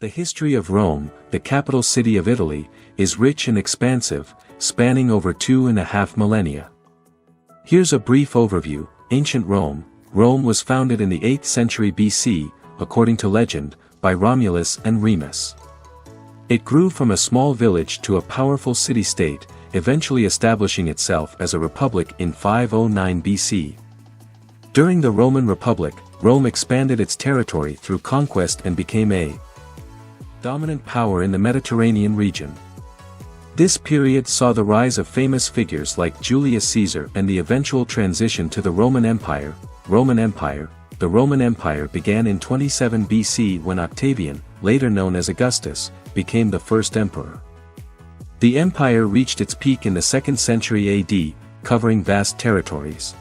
The history of Rome, the capital city of Italy, is rich and expansive, spanning over 2.5 millennia. Here's a brief overview. Ancient Rome. Rome was founded in the 8th century BC, according to legend, by Romulus and Remus. It grew from a small village to a powerful city-state, eventually establishing itself as a republic in 509 BC. During the Roman Republic, Rome expanded its territory through conquest and became a dominant power in the Mediterranean region. This period saw the rise of famous figures like Julius Caesar and the eventual transition to the Roman Empire. The Roman Empire began in 27 BC when Octavian, later known as Augustus, became the first emperor. The empire reached its peak in the 2nd century AD, covering vast territories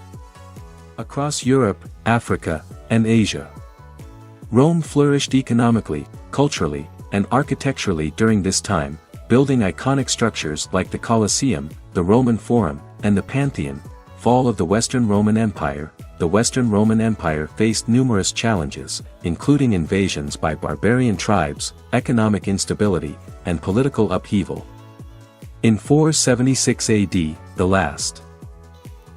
across Europe, Africa, and Asia. Rome flourished economically, culturally, and architecturally during this time, building iconic structures like the Colosseum, the Roman Forum, and the Pantheon. Fall of the Western Roman Empire. The Western Roman Empire faced numerous challenges, including invasions by barbarian tribes, economic instability, and political upheaval. In 476 AD, the last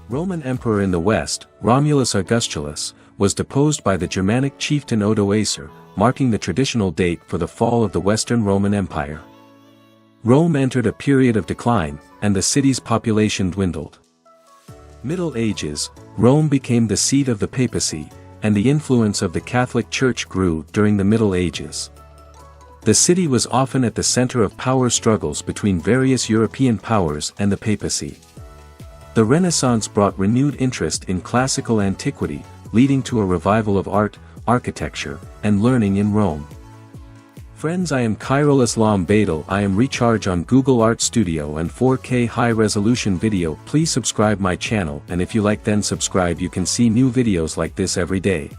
Roman emperor in the West, Romulus Augustulus, was deposed by the Germanic chieftain Odoacer, marking the traditional date for the fall of the Western Roman Empire. Rome entered a period of decline, and the city's population dwindled. Middle Ages. Rome became the seat of the papacy, and the influence of the Catholic Church grew during the Middle Ages. The city was often at the center of power struggles between various European powers and the papacy. The Renaissance brought renewed interest in classical antiquity, leading to a revival of art, architecture, and learning in Rome. Friends, I am Khairul Islam Badal. I am Recharge on Google Art Studio and 4K high-resolution video. Please subscribe my channel, and if you like then subscribe. You can see new videos like this every day.